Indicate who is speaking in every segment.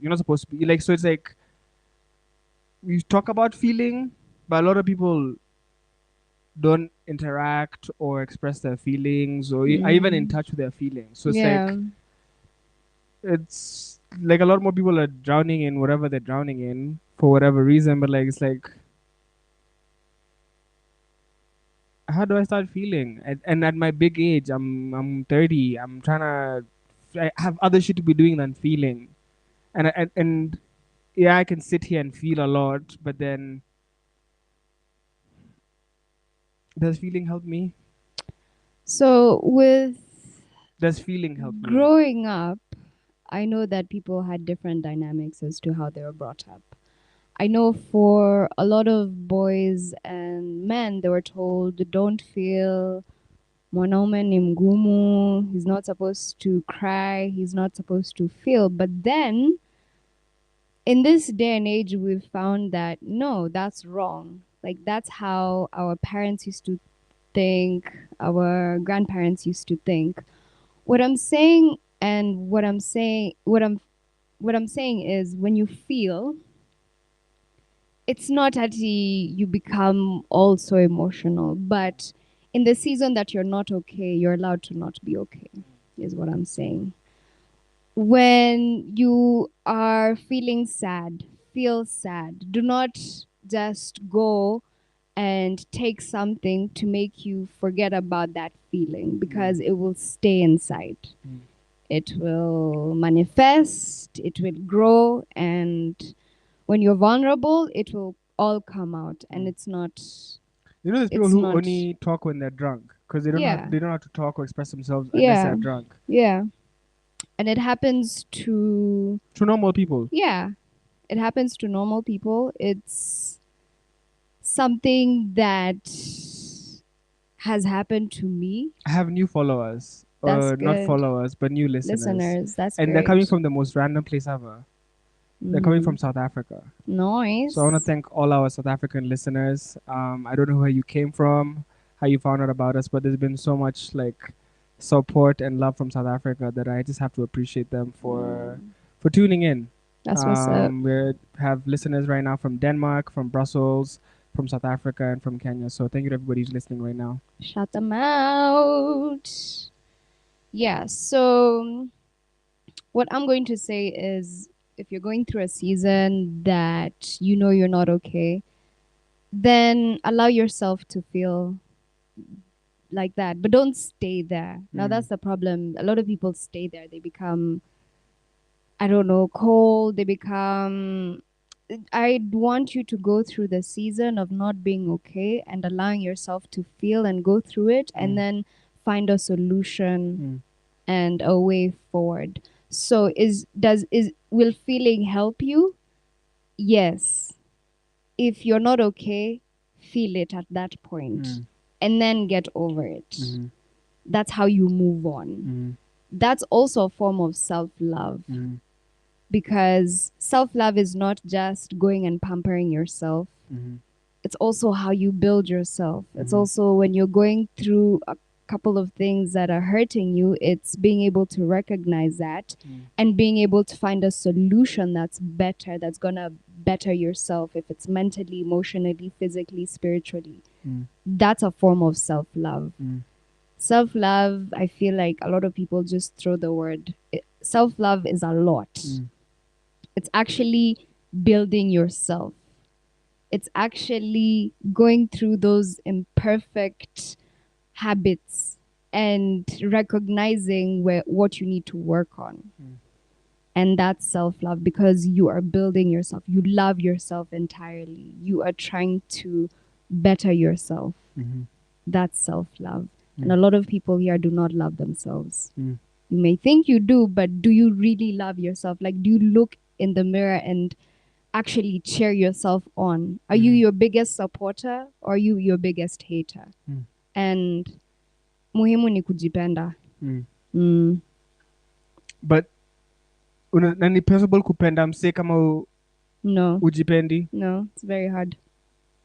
Speaker 1: You're not supposed to be like. So it's like we talk about feeling, but a lot of people don't interact or express their feelings or are even in touch with their feelings. So it's
Speaker 2: Yeah.
Speaker 1: like it's like a lot more people are drowning in whatever they're drowning in for whatever reason, but like it's like how do I start feeling? And at my big age, I'm 30. I'm trying to I have other shit to be doing than feeling. And yeah, I can sit here and feel a lot, but then does feeling help me?
Speaker 2: So with
Speaker 1: Does feeling help me?
Speaker 2: growing up, I know that people had different dynamics as to how they were brought up. I know for a lot of boys and men, they were told, don't feel, mwanaume ni mgumu, he's not supposed to cry, he's not supposed to feel. But then, in this day and age, we've found that no, that's wrong. Like, that's how our parents used to think, our grandparents used to think. What I'm saying and what I'm saying is when you feel, it's not that you become also emotional, but in the season that you're not okay, you're allowed to not be okay, is what I'm saying. When you are feeling sad, feel sad. Do not just go and take something to make you forget about that feeling because it will stay inside.
Speaker 1: Mm.
Speaker 2: It will manifest, it will grow, and when you're vulnerable, it will all come out, and
Speaker 1: You know, there's people
Speaker 2: it's
Speaker 1: who
Speaker 2: not,
Speaker 1: only talk when they're drunk because
Speaker 2: yeah,
Speaker 1: they don't have to talk or express themselves unless
Speaker 2: yeah,
Speaker 1: they're drunk.
Speaker 2: yeah. And it happens to,
Speaker 1: To normal people,
Speaker 2: yeah, it happens to normal people. It's something that has happened to me.
Speaker 1: I have new followers,
Speaker 2: That's
Speaker 1: or not
Speaker 2: good.
Speaker 1: followers, but new listeners,
Speaker 2: Listeners, that's
Speaker 1: and they're coming
Speaker 2: great.
Speaker 1: from the most random place ever. They're coming from
Speaker 2: Mm.
Speaker 1: South Africa. So I want to
Speaker 2: Nice.
Speaker 1: thank all our South African listeners. I don't know where you came from, how you found out about us, but there's been so much like support and love from South Africa that I just have to appreciate them
Speaker 2: Mm.
Speaker 1: for tuning in.
Speaker 2: That's what's up.
Speaker 1: We have listeners right now from Denmark, from Brussels, from South Africa, and from Kenya. So thank you to everybody who's listening right now.
Speaker 2: Shout them out. Yeah, so what I'm going to say is if you're going through a season that you know you're not okay, then allow yourself to feel like that, but don't stay there. Now,
Speaker 1: Mm.
Speaker 2: that's the problem. A lot of people stay there. They become, I don't know, cold. They become. I want you to go through the season of not being okay and allowing yourself to feel and go through it and
Speaker 1: Mm.
Speaker 2: then find a solution
Speaker 1: Mm.
Speaker 2: and a way forward. So is will feeling help you? Yes. If you're not okay, feel it at that point
Speaker 1: Mm.
Speaker 2: and then get over it.
Speaker 1: Mm.
Speaker 2: That's how you move on.
Speaker 1: Mm.
Speaker 2: That's also a form of self-love
Speaker 1: Mm.
Speaker 2: because self-love is not just going and pampering yourself.
Speaker 1: Mm.
Speaker 2: It's also how you build yourself. It's
Speaker 1: Mm.
Speaker 2: also when you're going through a couple of things that are hurting you, it's being able to recognize that
Speaker 1: Mm.
Speaker 2: and being able to find a solution that's better, that's going to better yourself, if it's mentally, emotionally, physically, spiritually.
Speaker 1: Mm.
Speaker 2: That's a form of self love.
Speaker 1: Mm.
Speaker 2: Self love, I feel like a lot of people just throw the word. Self love is a lot.
Speaker 1: Mm.
Speaker 2: It's actually building yourself, it's actually going through those imperfect habits and recognizing what you need to work on.
Speaker 1: Mm.
Speaker 2: And that's self love because you are building yourself. You love yourself entirely. You are trying to better yourself.
Speaker 1: Mm.
Speaker 2: That's self love. And
Speaker 1: Mm.
Speaker 2: a lot of people here do not love themselves.
Speaker 1: Mm.
Speaker 2: You may think you do, but do you really love yourself? Like, do you look in the mirror and actually cheer yourself on? Are you
Speaker 1: Mm.
Speaker 2: your biggest supporter or are you your biggest hater?
Speaker 1: Mm.
Speaker 2: And muhimu ni kujipenda.
Speaker 1: Mm.
Speaker 2: Mm.
Speaker 1: But na ni possible kupenda mse kama
Speaker 2: No,
Speaker 1: ujipendi?
Speaker 2: no, it's very hard.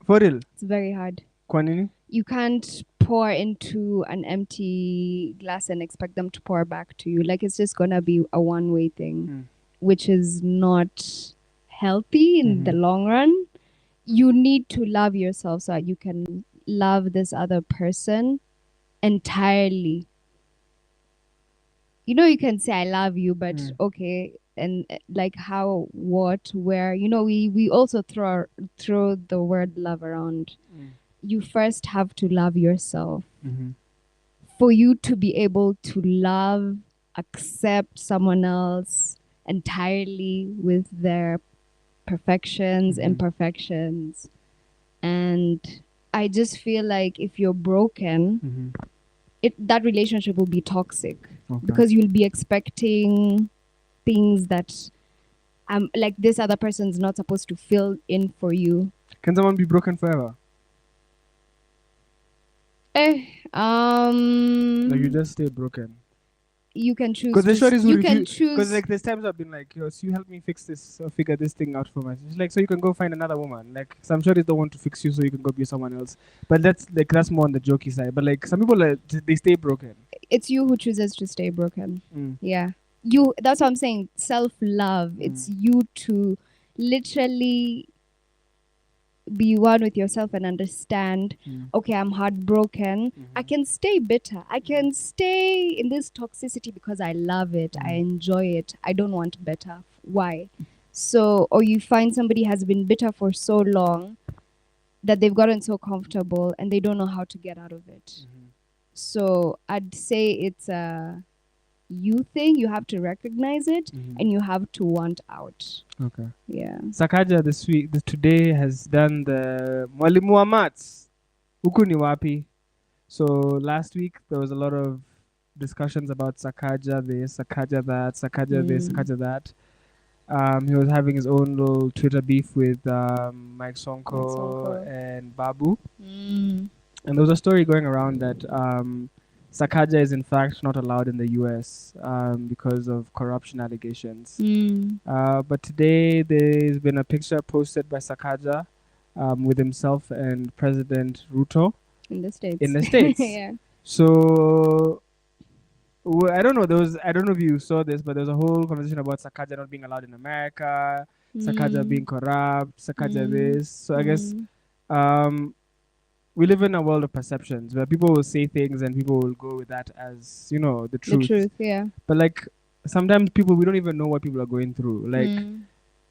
Speaker 1: For real?
Speaker 2: It's very hard.
Speaker 1: Kwa nini?
Speaker 2: You can't pour into an empty glass and expect them to pour back to you. Like, it's just gonna be a one-way thing.
Speaker 1: Mm.
Speaker 2: which is not healthy in the long run. You need to love yourself so that you can love this other person entirely. You know, you can say I love you, but okay, and like how, what, where, you know, we also throw the word love around. You first have to love yourself for you to be able to love, accept someone else entirely with their perfections, imperfections. And I just feel like if you're broken, that relationship will be toxic because you'll be expecting things that like this other person's not supposed to fill in for you.
Speaker 1: Can someone be broken forever? Like you just stay broken.
Speaker 2: You can choose.
Speaker 1: Because the shorties
Speaker 2: You
Speaker 1: who
Speaker 2: can
Speaker 1: refuse.
Speaker 2: choose.
Speaker 1: Because like there's times I've been like, yo, so you help me fix this or figure this thing out for me. It's like, so you can go find another woman. Like some shorties don't want to fix you, so you can go be someone else. But that's more on the jokey side. But like some people, they stay broken.
Speaker 2: It's you who chooses to stay broken. Yeah, you. That's what I'm saying. Self-love. It's you to literally be one with yourself and understand, okay, I'm heartbroken. I can stay bitter. I can stay in this toxicity because I love it. I enjoy it. I don't want better. Why? So, or you find somebody has been bitter for so long that they've gotten so comfortable and they don't know how to get out of it. So I'd say it's a you thing. You have to recognize it and you have to want out.
Speaker 1: Okay.
Speaker 2: Yeah.
Speaker 1: Sakaja today has done the Mwalimu wa Maths. Huku ni wapi? So last week there was a lot of discussions about Sakaja this, Sakaja that, Sakaja this, Sakaja that. He was having his own little Twitter beef with Mike Sonko and Babu. And there was a story going around that Sakaja is in fact not allowed in the US because of corruption allegations. But today there's been a picture posted by Sakaja with himself and President Ruto
Speaker 2: in the States.
Speaker 1: Yeah. So I don't know. I don't know if you saw this, but there was a whole conversation about Sakaja not being allowed in America, Sakaja being corrupt, Sakaja this. So I guess we live in a world of perceptions where people will say things and people will go with that as, you know, the truth.
Speaker 2: The truth, yeah.
Speaker 1: But like sometimes we don't even know what people are going through. Like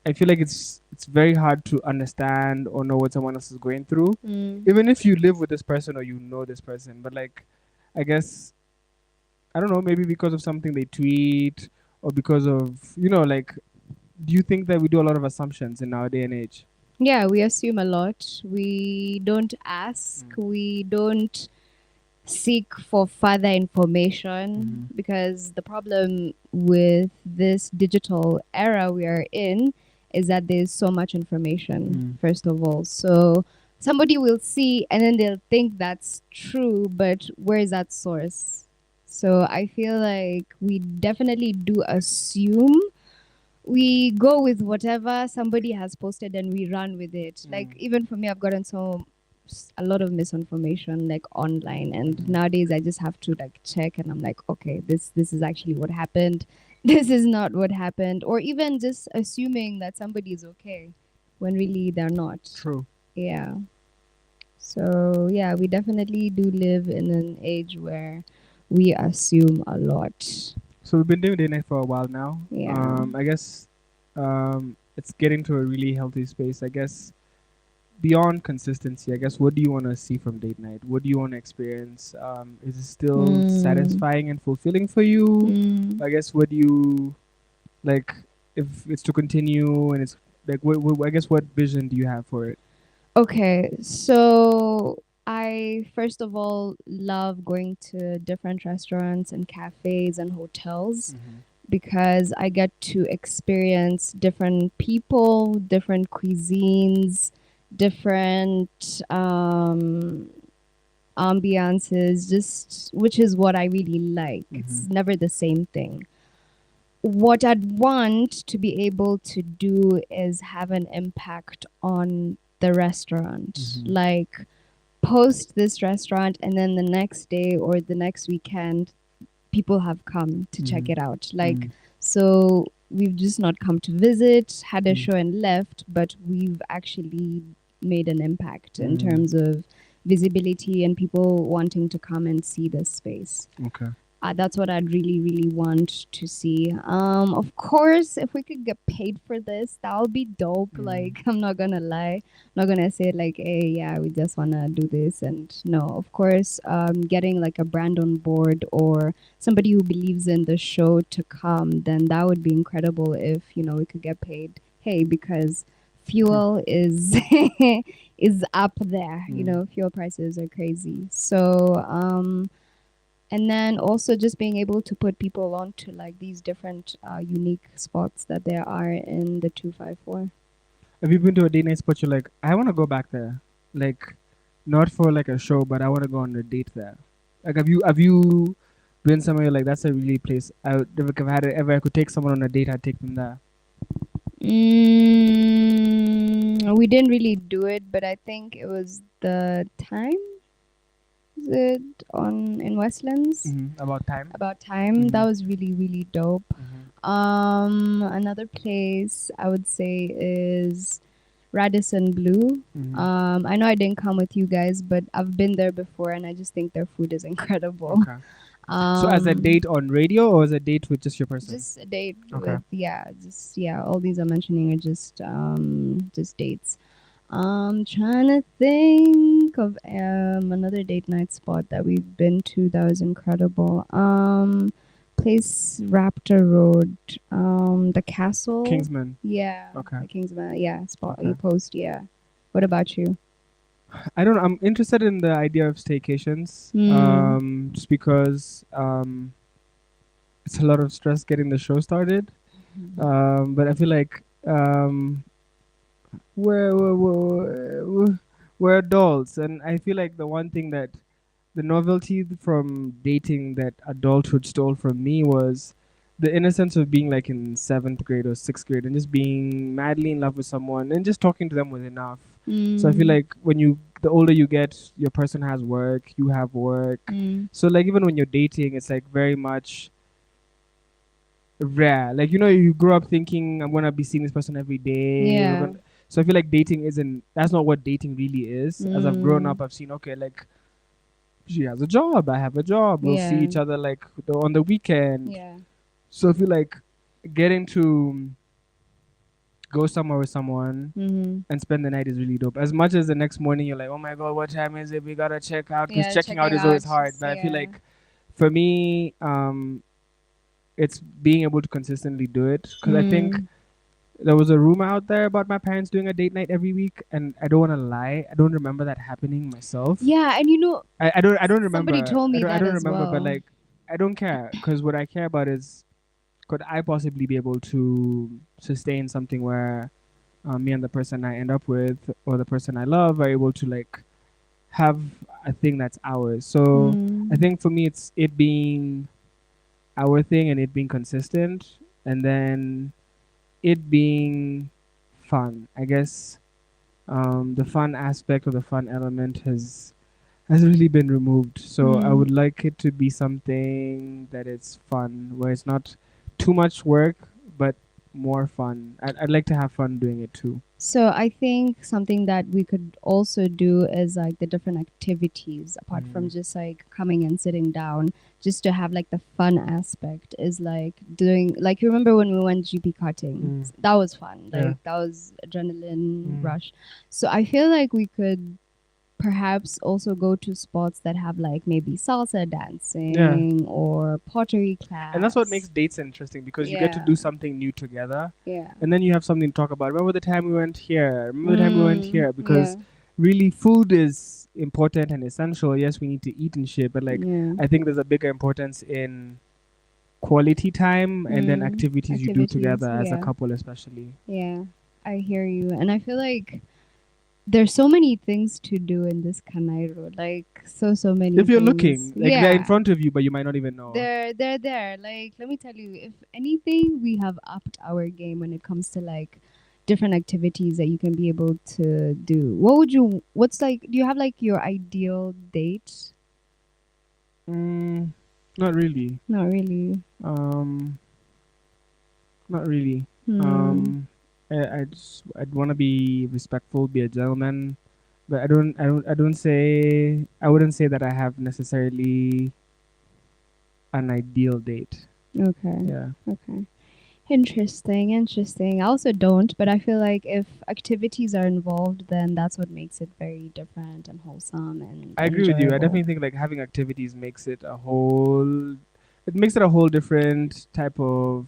Speaker 1: I feel like it's very hard to understand or know what someone else is going through, even if you live with this person or you know this person. But like, I guess, I don't know, maybe because of something they tweet or because of, you know, like, do you think that we do a lot of assumptions in our day and age?
Speaker 2: Yeah, we assume a lot. We don't ask. We don't seek for further information because the problem with this digital era we are in is that there's so much information, first of all. So somebody will see and then they'll think that's true, but where is that source? So I feel like we definitely do assume. We go with whatever somebody has posted and we run with it. Like even for me, I've gotten a lot of misinformation like online, and nowadays I just have to like check and I'm like, okay, this is actually what happened. This is not what happened. Or even just assuming that somebody is okay when really they're not.
Speaker 1: True.
Speaker 2: Yeah. So yeah, we definitely do live in an age where we assume a lot.
Speaker 1: So we've been doing date night for a while now.
Speaker 2: Yeah.
Speaker 1: I guess it's getting to a really healthy space. I guess beyond consistency, I guess, what do you want to see from date night? What do you want to experience? Is it still satisfying and fulfilling for you? I guess, what do you like? If it's to continue and it's like, I guess, what vision do you have for it?
Speaker 2: Okay, so I first of all love going to different restaurants and cafes and hotels because I get to experience different people, different cuisines, different ambiances, just which is what I really like. It's never the same thing. What I'd want to be able to do is have an impact on the restaurant, like post this restaurant and then the next day or the next weekend people have come to check it out, like so we've just not come to visit, had a
Speaker 1: Mm.
Speaker 2: show and left, but we've actually made an impact in
Speaker 1: Mm.
Speaker 2: terms of visibility and people wanting to come and see this space.
Speaker 1: Okay.
Speaker 2: That's what I'd really, really want to see. Of course, if we could get paid for this, that would be dope.
Speaker 1: Mm.
Speaker 2: Like, I'm not gonna lie, I'm not gonna say like, hey, yeah, we just wanna do this. And no, of course, getting like a brand on board or somebody who believes in the show to come, then that would be incredible. If we could get paid. Hey, because fuel is is up there. Fuel prices are crazy. So and then also just being able to put people onto like these different unique spots that there are in the 254.
Speaker 1: Have you been to a date night spot? You're like, I want to go back there. Like, not for like a show, but I want to go on a date there. Like, have you been somewhere like that's a really place? I would, if I had ever I could take someone on a date, I'd take them there.
Speaker 2: We didn't really do it, but I think it was the time. Is it on in Westlands?
Speaker 1: About time.
Speaker 2: About time. That was really, really dope. Another place I would say is Radisson Blue. I know I didn't come with you guys, but I've been there before, and I just think their food is incredible.
Speaker 1: Okay. So as a date on radio, or as a date with just your person?
Speaker 2: Just a date
Speaker 1: Okay.
Speaker 2: with all these I'm mentioning are just dates. Trying to think of another date night spot that we've been to that was incredible. Place Raptor Road, the castle.
Speaker 1: Kingsman.
Speaker 2: Yeah.
Speaker 1: Okay.
Speaker 2: The Kingsman. Yeah. Spot
Speaker 1: Okay.
Speaker 2: you post. Yeah. What about you?
Speaker 1: I don't know. I'm interested in the idea of staycations. Just because it's a lot of stress getting the show started. But I feel like we're adults, and I feel like the one thing that the novelty from dating that adulthood stole from me was the innocence of being like in 7th grade or 6th grade and just being madly in love with someone and just talking to them was enough. So I feel like the older you get, your person has work, you have work. So like even when you're dating, it's like very much rare. Like you grow up thinking I'm gonna be seeing this person every day.
Speaker 2: Yeah.
Speaker 1: So I feel like that's not what dating really is. As I've grown up, I've seen like she has a job, I have a job. We'll see each other like on the weekend.
Speaker 2: Yeah.
Speaker 1: So I feel like getting to go somewhere with someone and spend the night is really dope. As much as the next morning you're like, oh my god, what time is it? We gotta check out, because checking out is always hard. But I feel like for me, it's being able to consistently do it. Because I think there was a rumor out there about my parents doing a date night every week, and I don't want to lie, I don't remember that happening myself.
Speaker 2: Yeah, and
Speaker 1: I don't remember.
Speaker 2: somebody told me
Speaker 1: I
Speaker 2: that
Speaker 1: don't
Speaker 2: as
Speaker 1: remember,
Speaker 2: well.
Speaker 1: but like I don't care, because what I care about is could I possibly be able to sustain something where me and the person I end up with or the person I love are able to like have a thing that's ours. So I think for me it's it being our thing and it being consistent, and then it being fun. I guess the fun aspect or the fun element has really been removed. So I would like it to be something that is fun, where it's not too much work, but more fun. I'd like to have fun doing it too.
Speaker 2: So I think something that we could also do is like the different activities apart from just like coming and sitting down, just to have like the fun aspect is like doing, like, you remember when we went GP karting? That was fun. Like
Speaker 1: Yeah.
Speaker 2: that was adrenaline rush. So I feel like we could perhaps also go to spots that have like maybe salsa dancing or pottery class.
Speaker 1: And that's what makes dates interesting, because you get to
Speaker 2: Yeah.
Speaker 1: do something new together,
Speaker 2: Yeah.
Speaker 1: and then you have something to talk about. Remember the time we went here? Remember the time we went here? Because
Speaker 2: Yeah.
Speaker 1: really, food is important and essential. Yes, we need to eat and shit, but like
Speaker 2: Yeah.
Speaker 1: I think there's a bigger importance in quality time and then activities you do together as a
Speaker 2: yeah.
Speaker 1: couple, especially.
Speaker 2: Yeah, I hear you. And I feel like there's so many things to do in this Kanairo. Like so many
Speaker 1: If you're
Speaker 2: things.
Speaker 1: looking, like
Speaker 2: yeah.
Speaker 1: they're in front of you, but you might not even know.
Speaker 2: They're there. Like, let me tell you, if anything, we have upped our game when it comes to like different activities that you can be able to do. What's like, do you have like your ideal date?
Speaker 1: Not really.
Speaker 2: Not really.
Speaker 1: Um, Not really.
Speaker 2: Hmm.
Speaker 1: I'd want to be respectful, be a gentleman, but I wouldn't say that I have necessarily an ideal date.
Speaker 2: Okay.
Speaker 1: Yeah.
Speaker 2: Okay. Interesting, interesting. I also don't, but I feel like if activities are involved, then that's what makes it very different and wholesome and
Speaker 1: I agree with you. I
Speaker 2: enjoyable.
Speaker 1: definitely think like having activities makes it a whole it makes it a whole different type of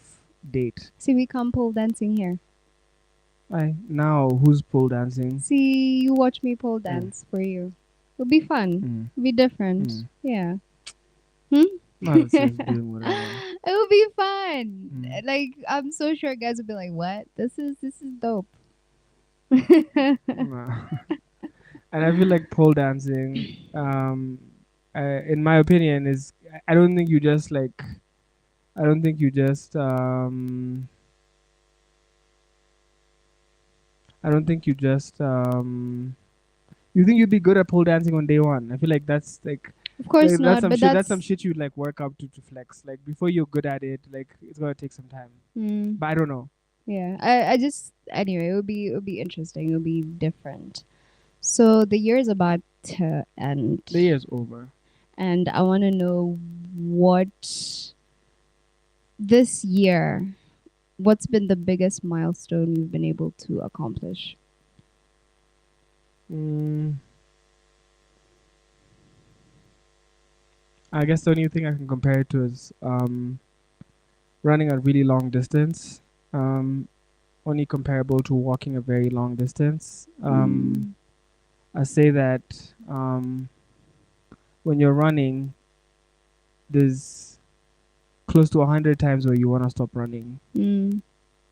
Speaker 1: date.
Speaker 2: See, we come pole dancing here.
Speaker 1: I now who's pole dancing?
Speaker 2: See, you watch me pole
Speaker 1: Mm,
Speaker 2: dance for you. It'll be fun.
Speaker 1: mm,
Speaker 2: It'll be different.
Speaker 1: mm.
Speaker 2: Yeah. Hmm?
Speaker 1: Not just doing whatever.
Speaker 2: It will be fun.
Speaker 1: Mm.
Speaker 2: Like I'm so sure guys will be like, "What? This is dope."
Speaker 1: Nah. And I feel like pole dancing, in my opinion, is I don't think you just like I don't think you just I don't think you just you think you'd be good at pole dancing on day one. I feel like that's
Speaker 2: Of course
Speaker 1: that's
Speaker 2: not,
Speaker 1: some
Speaker 2: but
Speaker 1: shit. That's some
Speaker 2: that's
Speaker 1: shit you'd like work up to flex. Like before you're good at it, like it's gonna take some time.
Speaker 2: mm,
Speaker 1: But I don't know.
Speaker 2: yeah. I just anyway, it would be interesting. It would be different. So the year is about to end,
Speaker 1: The year's over.
Speaker 2: and I want to know what this year. What's been the biggest milestone you've been able to accomplish?
Speaker 1: Mm, I guess the only thing I can compare it to is running a really long distance. Um, only comparable to walking a very long distance.
Speaker 2: Mm,
Speaker 1: I say that um, when you're running, there's close to 100 times where you want to stop running.
Speaker 2: mm,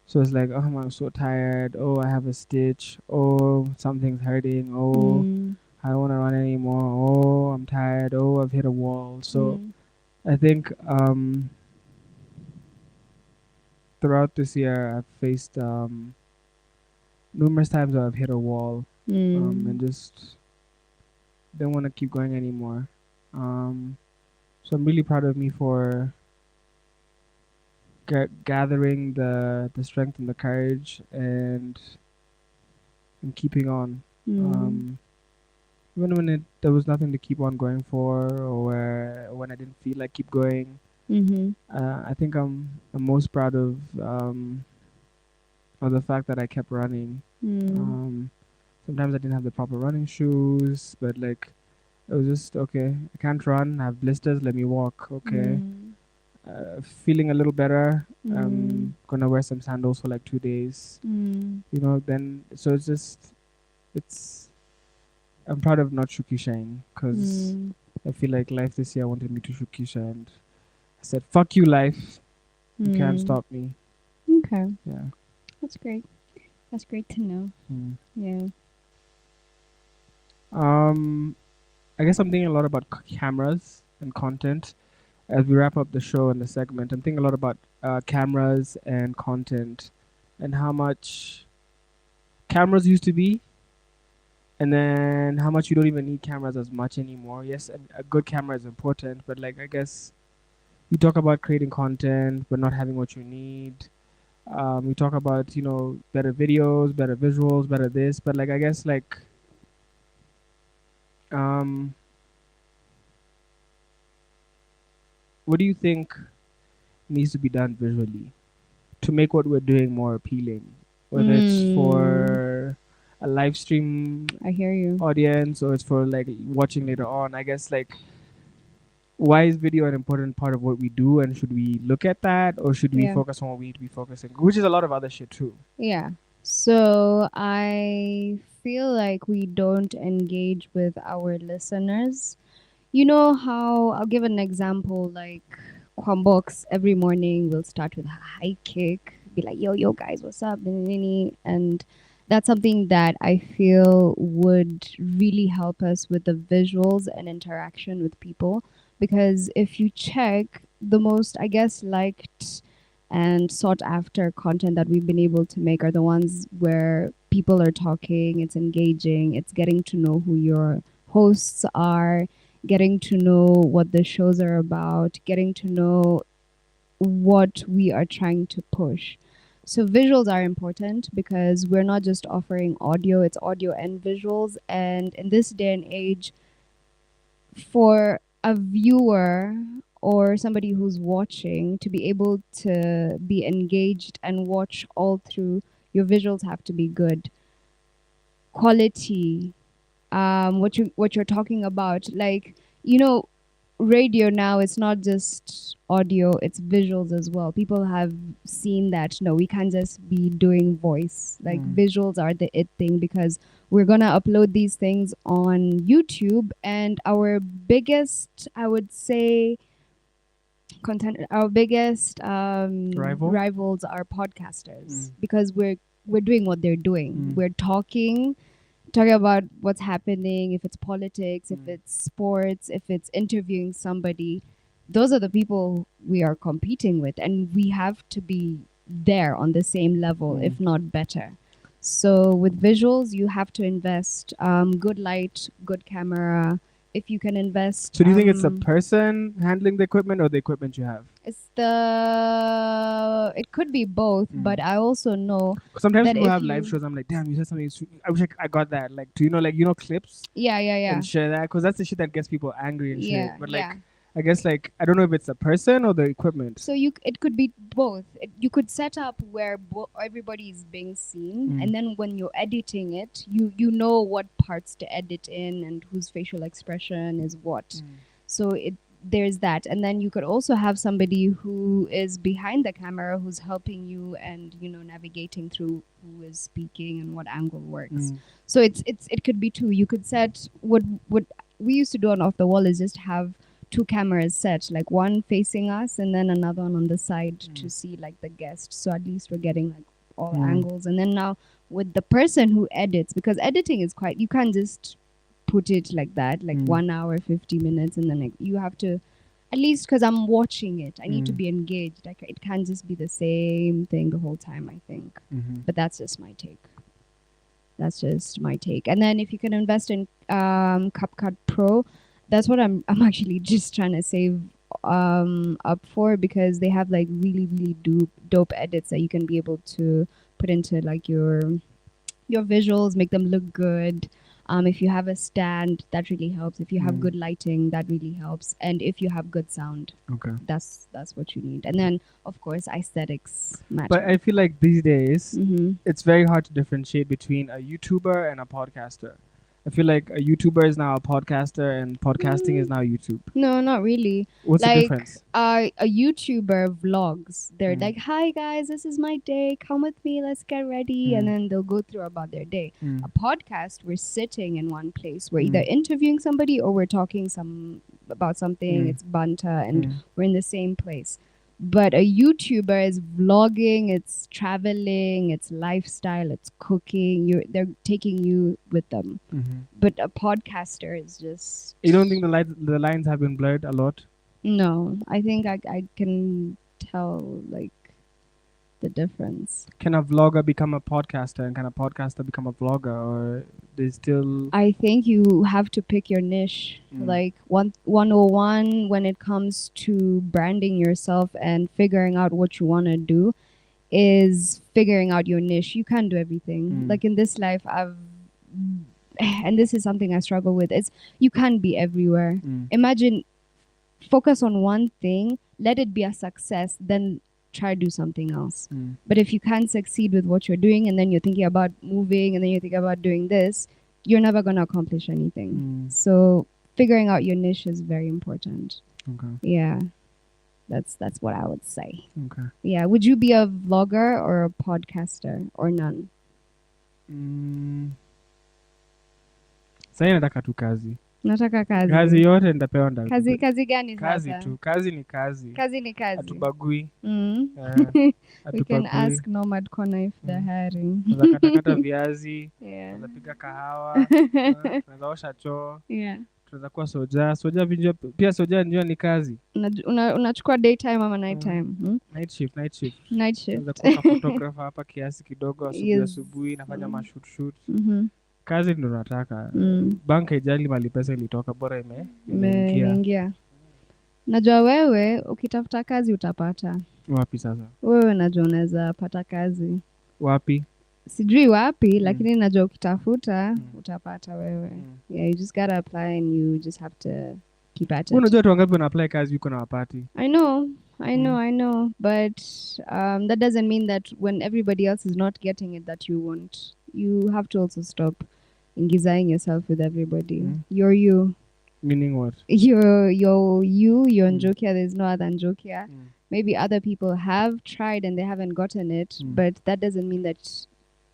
Speaker 1: So it's like, oh, I'm so tired. Oh, I have a stitch. Oh, something's hurting. Oh,
Speaker 2: mm,
Speaker 1: I don't want to run anymore. Oh, I'm tired. Oh, I've hit a wall. So
Speaker 2: mm,
Speaker 1: I think throughout this year, I've faced numerous times where I've hit a wall and
Speaker 2: mm,
Speaker 1: just don't want to keep going anymore. Um, so I'm really proud of me for gathering the strength and the courage and keeping on.
Speaker 2: mm,
Speaker 1: Um, even when there was nothing to keep on going for, or when I didn't feel like keep going,
Speaker 2: mm-hmm,
Speaker 1: I think I'm most proud of the fact that I kept running.
Speaker 2: mm,
Speaker 1: Um, sometimes I didn't have the proper running shoes, but like it was just okay. I can't run. I have blisters. Let me walk. Okay.
Speaker 2: mm,
Speaker 1: Feeling a little better.
Speaker 2: mm,
Speaker 1: Gonna wear some sandals for like 2 days.
Speaker 2: mm,
Speaker 1: Then so it's just it's. I'm proud of not Shukisha because
Speaker 2: mm,
Speaker 1: I feel like life this year wanted me to Shukisha and I said, "Fuck you, life. You can't
Speaker 2: mm.
Speaker 1: stop me."
Speaker 2: Okay,
Speaker 1: Yeah.
Speaker 2: that's great. That's great to know.
Speaker 1: Mm.
Speaker 2: Yeah.
Speaker 1: Um, I guess I'm thinking a lot about cameras and content as we wrap up the show and the segment. I'm thinking a lot about cameras and content and how much cameras used to be, and then how much you don't even need cameras as much anymore. Yes, a good camera is important, but like I guess you talk about creating content but not having what you need. We talk about better videos, better visuals, better this, but like I guess like um, what do you think needs to be done visually to make what we're doing more appealing, whether it's
Speaker 2: Mm,
Speaker 1: for a live stream
Speaker 2: I hear you.
Speaker 1: audience or it's for like watching later on? I guess like why is video an important part of what we do, and should we look at that or should we
Speaker 2: Yeah.
Speaker 1: focus on what we need to be focusing, which is a lot of other shit too.
Speaker 2: Yeah. So I feel like we don't engage with our listeners. You know how I'll give an example like Kwambox every morning will start with a high kick, be like, yo, guys, what's up? And that's something that I feel would really help us with the visuals and interaction with people. Because if you check the most, I guess, liked and sought after content that we've been able to make are the ones where people are talking, it's engaging, it's getting to know who your hosts are, getting to know what the shows are about, getting to know what we are trying to push. So visuals are important because we're not just offering audio, it's audio and visuals. And in this day and age, for a viewer or somebody who's watching to be able to be engaged and watch all through, your visuals have to be good. Quality, what you're talking about, like, you know, radio now, it's not just audio, it's visuals as well. People have seen that no, we can't just be doing voice, like visuals are the it thing, because we're gonna upload these things on YouTube, and our biggest, I would say, content, our biggest rivals are podcasters, because we're doing what they're doing. We're talking about what's happening, if it's politics, if it's sports, if it's interviewing somebody. Those are the people we are competing with, and we have to be there on the same level, if not better. So with visuals, you have to invest good light, good camera. If you can invest.
Speaker 1: So do you think it's the person handling the equipment or the equipment you have?
Speaker 2: It could be both, but I also know
Speaker 1: sometimes
Speaker 2: that
Speaker 1: people
Speaker 2: if
Speaker 1: have live
Speaker 2: you-
Speaker 1: shows. I'm like, damn, you said something. I wish I got that. Like, do you know clips
Speaker 2: yeah.
Speaker 1: and share that? Because that's the shit that gets people angry and
Speaker 2: Yeah,
Speaker 1: shit. But like,
Speaker 2: yeah.
Speaker 1: I guess like I don't know if it's the person or the equipment.
Speaker 2: So it could be both. You could set up where everybody is being seen, and then when you're editing it, you know what parts to edit in and whose facial expression is what. So there's that, and then you could also have somebody who is behind the camera who's helping you and navigating through who is speaking and what angle works. So it could be two. You could set what we used to do on Off the Wall is just have two cameras set, like one facing us and then another one on the side to see like the guest. So at least we're getting like all angles. And then now with the person who edits, because editing is quite, you can't just put it like that, like 1 hour, 50 minutes, and then like, you have to, at least because I'm watching it, I need to be engaged. Like it can't just be the same thing the whole time, I think. But that's just my take. That's just my take. And then if you can invest in CapCut Pro, that's what I'm actually just trying to save up for, because they have like really dope edits that you can be able to put into like your visuals, make them look good. If you have a stand, that really helps. If you have good lighting, that really helps. And if you have good sound, that's what you need. And then of course aesthetics matter.
Speaker 1: But I feel like these days it's very hard to differentiate between a YouTuber and a podcaster. I feel like a YouTuber is now a podcaster and podcasting is now YouTube.
Speaker 2: No, not really.
Speaker 1: What's the difference?
Speaker 2: A YouTuber vlogs. They're like, hi guys, this is my day. Come with me. Let's get ready. And then they'll go through about their day. A podcast, we're sitting in one place. We're either interviewing somebody or we're talking about something. It's banter and we're in the same place. But a YouTuber is vlogging, it's traveling, it's lifestyle, it's cooking. They're taking you with them. But a podcaster is just...
Speaker 1: You don't think the lines have been blurred a lot?
Speaker 2: No, I think I can tell like the difference.
Speaker 1: Can a vlogger become a podcaster, and can a podcaster become a vlogger, or they still...
Speaker 2: I think you have to pick your niche. Like 101 when it comes to branding yourself and figuring out what you want to do is figuring out your niche. You can't do everything. Like in this life, and this is something I struggle with, is you can't be everywhere. Imagine, focus on one thing, let it be a success, then try to do something else. But if you can't succeed with what you're doing and then you're thinking about moving and then you're thinking about doing this, you're never going to accomplish anything. So figuring out your niche is very important. Yeah, that's what I would say. Yeah, would you be a vlogger or a podcaster or none?
Speaker 1: Sasa nataka tu kazi.
Speaker 2: Nataka kazi.
Speaker 1: Kazi yote nitapewa ndani.
Speaker 2: Kazi gani sasa?
Speaker 1: Kazi tu. Kazi ni kazi.
Speaker 2: Kazi ni kazi.
Speaker 1: Hatubagui.
Speaker 2: We can ask Nomad Corner if they're hiring.
Speaker 1: Tunaweza kata viazi.
Speaker 2: Yeah.
Speaker 1: Tunaweza piga kahawa. Tunaweza osha choo.
Speaker 2: Yeah.
Speaker 1: Tunaweza kuwa soja. Soja vinjua, pia soja njua ni kazi.
Speaker 2: Unachukua daytime ama nighttime?
Speaker 1: Night shift.
Speaker 2: Night shift.
Speaker 1: Tunaweza kuwa photographer hapa kiasi kidogo asubuhi nafanya mashoot. Kazi ndo nataka. Bank haijali mali pesa ilitoka, bora imeingia.
Speaker 2: Najua wewe ukitafuta kazi utapata.
Speaker 1: Wapi sasa?
Speaker 2: Wewe najua unaweza pata kazi.
Speaker 1: Wapi?
Speaker 2: Sijui wapi, lakini najua ukitafuta
Speaker 1: Mm.
Speaker 2: utapata wewe.
Speaker 1: Mm.
Speaker 2: Yeah, you just gotta apply and you just have to keep at it.
Speaker 1: Unajua watu wangapi wana apply kazi yuko na wapati?
Speaker 2: I know. But that doesn't mean that when everybody else is not getting it that you won't. You have to also stop ingizaing yourself with everybody.
Speaker 1: Mm.
Speaker 2: You're you.
Speaker 1: Meaning what?
Speaker 2: You're you. You're
Speaker 1: Mm.
Speaker 2: Njokia. There's no other Njokia.
Speaker 1: Mm.
Speaker 2: Maybe other people have tried and they haven't gotten it,
Speaker 1: Mm.
Speaker 2: but that doesn't mean that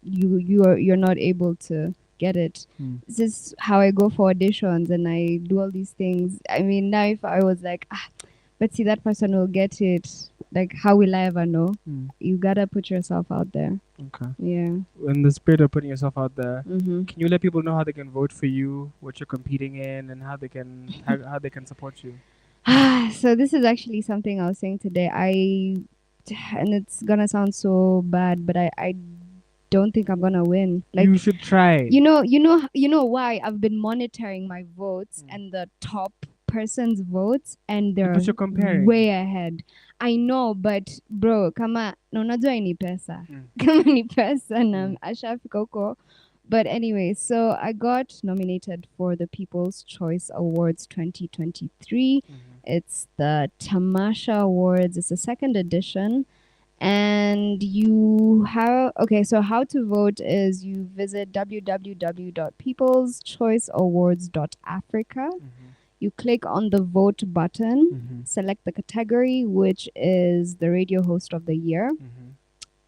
Speaker 2: you're not able to get it.
Speaker 1: Mm.
Speaker 2: This is how I go for auditions and I do all these things. I mean, now if I was like, but see, that person will get it. Like, how will I ever know?
Speaker 1: Mm.
Speaker 2: You gotta put yourself out there.
Speaker 1: Okay.
Speaker 2: Yeah.
Speaker 1: In the spirit of putting yourself out there,
Speaker 2: Mm-hmm.
Speaker 1: can you let people know how they can vote for you, what you're competing in, and how they can how they can support you?
Speaker 2: So this is actually something I was saying today. And it's gonna sound so bad, but I don't think I'm gonna win. Like,
Speaker 1: you should try.
Speaker 2: you know why I've been monitoring my votes
Speaker 1: Mm.
Speaker 2: and the top person's votes, and they're
Speaker 1: But you're comparing.
Speaker 2: way ahead. I know, but bro, kama na unajua ni pesa.
Speaker 1: Mm.
Speaker 2: Kama ni pesa na
Speaker 1: Mm.
Speaker 2: ashafika huko. But anyway, so I got nominated for the People's Choice Awards 2023.
Speaker 1: Mhm.
Speaker 2: It's the Tamasha Awards. It's the second edition. And you have, okay, so how to vote is you visit www.peopleschoiceawards.africa.
Speaker 1: Mhm.
Speaker 2: You click on the vote button,
Speaker 1: Mhm.
Speaker 2: select the category, which is the radio host of the year.
Speaker 1: Mhm.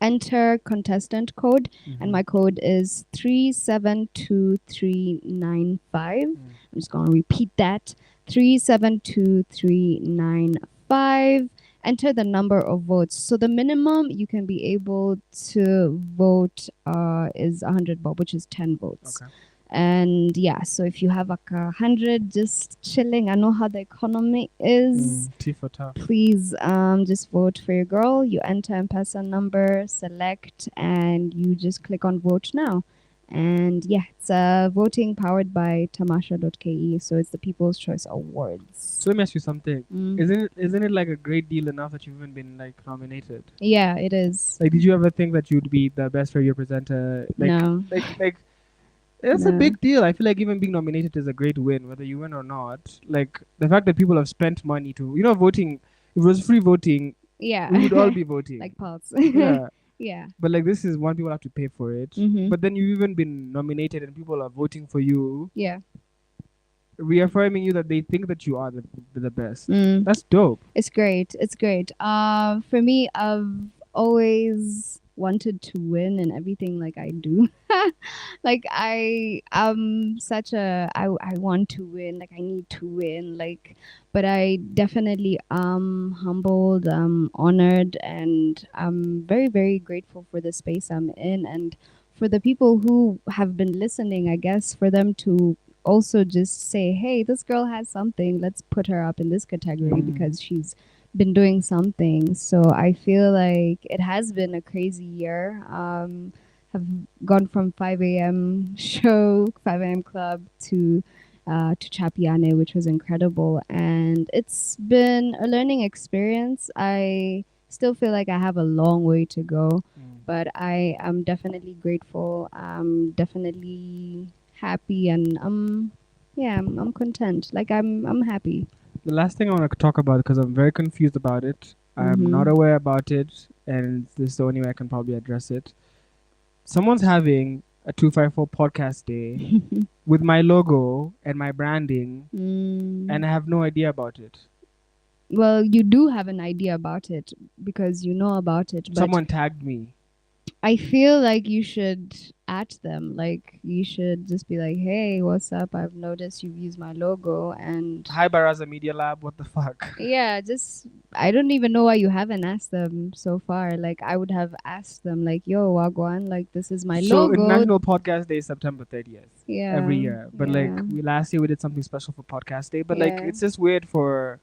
Speaker 2: Enter contestant code,
Speaker 1: Mhm.
Speaker 2: and my code is 372395.
Speaker 1: Mm.
Speaker 2: I'm just going to repeat that 372395. Enter the number of votes. So the minimum you can be able to vote is 100 bob, which is 10 votes.
Speaker 1: Okay.
Speaker 2: And yeah, so if you have like 100 just chilling, I know how the economy is.
Speaker 1: T for tough.
Speaker 2: Please just vote for your girl. You enter M-Pesa number, select, and you just click on vote now. And yeah, it's voting powered by tamasha.ke. So it's the People's Choice Awards.
Speaker 1: So let me ask you something.
Speaker 2: Mm.
Speaker 1: Isn't it like a great deal enough that you've even been like nominated?
Speaker 2: Yeah, it is.
Speaker 1: Like, did you ever think that you'd be the best radio presenter? Like,
Speaker 2: No.
Speaker 1: like it's a
Speaker 2: No.
Speaker 1: big deal. I feel like even being nominated is a great win, whether you win or not. Like the fact that people have spent money to, voting. If it was free voting,
Speaker 2: Yeah.
Speaker 1: we would all be voting.
Speaker 2: like Pulse.
Speaker 1: Yeah.
Speaker 2: Yeah.
Speaker 1: But like this is one, people have to pay for it.
Speaker 2: Mhm.
Speaker 1: But then you've even been nominated and people are voting for you,
Speaker 2: Yeah.
Speaker 1: reaffirming you that they think that you are the best.
Speaker 2: Mm.
Speaker 1: That's dope.
Speaker 2: It's great. It's great. For me, I've always wanted to win in everything like I do. Like I'm such a I want to win, like I need to win, like, but I definitely am humbled, I'm honored, and I'm very, very grateful for the space I'm in, and for the people who have been listening, I guess, for them to also just say, hey, this girl has something, let's put her up in this category
Speaker 1: Mm.
Speaker 2: because she's been doing something. So I feel like it has been a crazy year. Have gone from 5 a.m. show, 5 a.m. club to Chapiane, which was incredible, and it's been a learning experience. I still feel like I have a long way to go, but I am definitely grateful. I'm definitely happy, and I'm content. Like I'm happy.
Speaker 1: The last thing I want to talk about, because I'm very confused about it, I'm
Speaker 2: Mhm.
Speaker 1: not aware about it, and this is the only way I can probably address it. Someone's having a 254 podcast day with my logo and my branding,
Speaker 2: Mm.
Speaker 1: and I have no idea about it.
Speaker 2: Well, you do have an idea about it because you know about it, but
Speaker 1: Someone tagged me.
Speaker 2: I feel like you should at them. Like you should just be like, "Hey, what's up? I've noticed you've used my logo." And
Speaker 1: Hi, Baraza Media Lab. What the fuck?
Speaker 2: yeah, just I don't even know why you haven't asked them so far. Like I would have asked them, like, "Yo, Wagwan, like this is my
Speaker 1: So
Speaker 2: logo."
Speaker 1: International Podcast Day is September 30th.
Speaker 2: Yeah,
Speaker 1: Every year. But like
Speaker 2: yeah.
Speaker 1: last year we did something special for Podcast Day. But like
Speaker 2: Yeah.
Speaker 1: it's just weird for,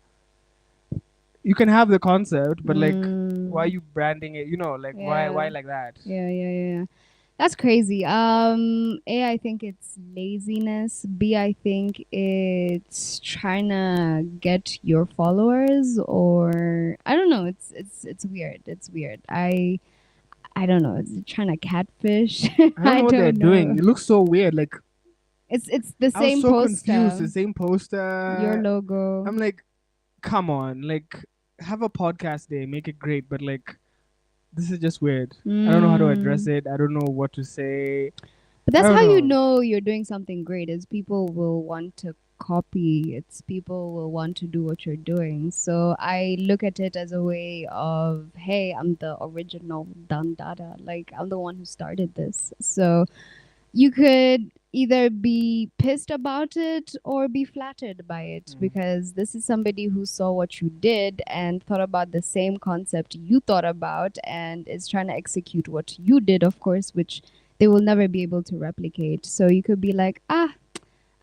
Speaker 1: you can have the concept, but like
Speaker 2: Mm.
Speaker 1: why are you branding it? Like why
Speaker 2: Yeah.
Speaker 1: like that?
Speaker 2: Yeah. That's crazy. A, I think it's laziness. B, I think it's trying to get your followers, or I don't know. It's weird. It's weird. I don't know. It's trying to catfish.
Speaker 1: I don't
Speaker 2: I
Speaker 1: know what they're
Speaker 2: don't know.
Speaker 1: doing. It looks so weird. Like
Speaker 2: It's the
Speaker 1: I was
Speaker 2: same
Speaker 1: so confused.
Speaker 2: poster.
Speaker 1: The same
Speaker 2: Your
Speaker 1: poster.
Speaker 2: logo.
Speaker 1: I'm like, come on, like have a podcast day, make it great, but like this is just weird. I don't know how to address
Speaker 2: Mm.
Speaker 1: it. I don't know what to say.
Speaker 2: But
Speaker 1: I
Speaker 2: that's
Speaker 1: don't
Speaker 2: how you
Speaker 1: know.
Speaker 2: know you're doing something great is people will want to copy. It's people will want to do what you're doing. So I look at it as a way of, hey, I'm the original Dandada. Like I'm the one who started this. So you could either be pissed about it or be flattered by it
Speaker 1: Mm.
Speaker 2: because this is somebody who saw what you did and thought about the same concept you thought about and is trying to execute what you did, of course, which they will never be able to replicate. So you could be like, ah,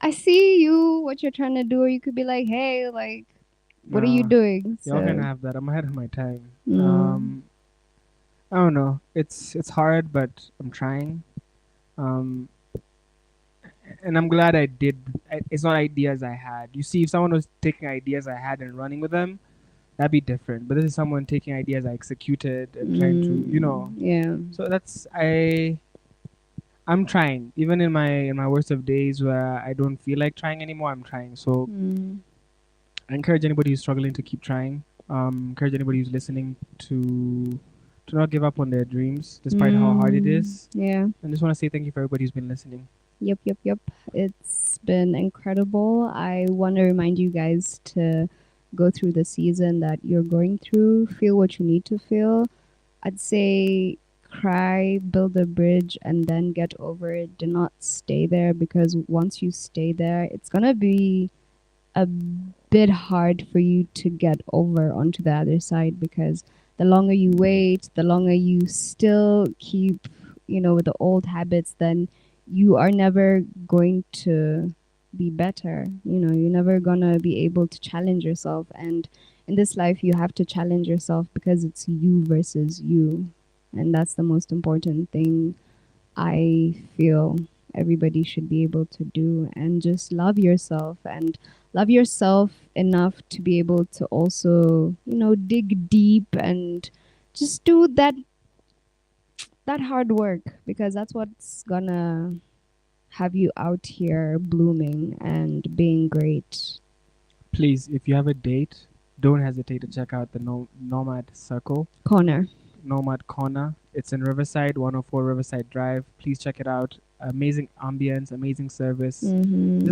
Speaker 2: I see you, what you're trying to do, or you could be like, hey, like, what are you
Speaker 1: Nah,
Speaker 2: doing?
Speaker 1: y'all can
Speaker 2: So,
Speaker 1: have that. I'm ahead of my time.
Speaker 2: mm,
Speaker 1: I don't know. It's hard, but I'm trying. Um, and I'm glad I did. It's not ideas I had. You see, if someone was taking ideas I had and running with them, that'd be different. But this is someone taking ideas I executed and trying to,
Speaker 2: yeah.
Speaker 1: So that's I'm trying. Even in my worst of days where I don't feel like trying anymore, I'm trying. So
Speaker 2: Mm,
Speaker 1: I encourage anybody who's struggling to keep trying. Encourage anybody who's listening to not give up on their dreams, despite how hard it is.
Speaker 2: yeah.
Speaker 1: And just want to say thank you for everybody who's been listening.
Speaker 2: Yep, yep, yep. It's been incredible. I want to remind you guys to go through the season that you're going through, feel what you need to feel. I'd say cry, build a bridge, and then get over it. Do not stay there because once you stay there, it's going to be a bit hard for you to get over onto the other side because the longer you wait, the longer you still keep, with the old habits, then you are never going to be better. You're never gonna be able to challenge yourself. And in this life, you have to challenge yourself because it's you versus you. And that's the most important thing I feel everybody should be able to do, and just love yourself and love yourself enough to be able to also, dig deep and just do that hard work because that's what's gonna have you out here blooming and being great.
Speaker 1: Please, if you have a date, don't hesitate to check out the Nomad Circle,
Speaker 2: Corner.
Speaker 1: Nomad Corner. It's in Riverside, 104 Riverside Drive. Please check it out. Amazing ambience, amazing service. This is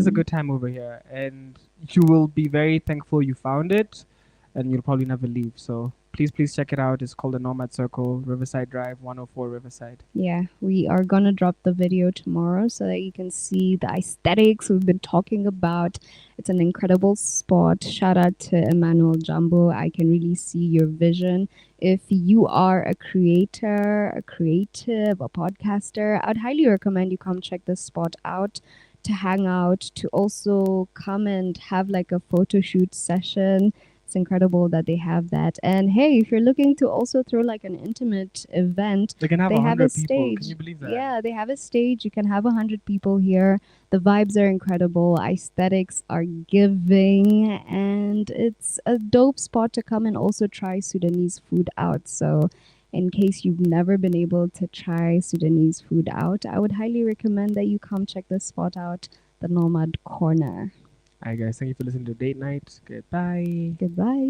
Speaker 1: a
Speaker 2: Mm-hmm.
Speaker 1: good time over here, and you will be very thankful you found it, and you'll probably never leave. So please check it out. It's called the Nomad Circle, Riverside Drive, 104 Riverside.
Speaker 2: Yeah, we are gonna drop the video tomorrow so that you can see the aesthetics we've been talking about. It's an incredible spot. Shout out to Emmanuel Jumbo. I can really see your vision. If you are a creator, a creative, a podcaster, I'd highly recommend you come check this spot out to hang out, to also come and have like a photo shoot session. It's incredible that they have that. And hey, if you're looking to also throw like an intimate event,
Speaker 1: They can have
Speaker 2: they have a
Speaker 1: 100 people. Can
Speaker 2: stage.
Speaker 1: you believe that?
Speaker 2: Yeah, they have a stage. You can have 100 people here. The vibes are incredible. Aesthetics are giving, and it's a dope spot to come and also try Sudanese food out. So, in case you've never been able to try Sudanese food out, I would highly recommend that you come check this spot out, the Nomad Corner.
Speaker 1: Alright, guys. Thank you for listening to Date Night. Goodbye.
Speaker 2: Goodbye.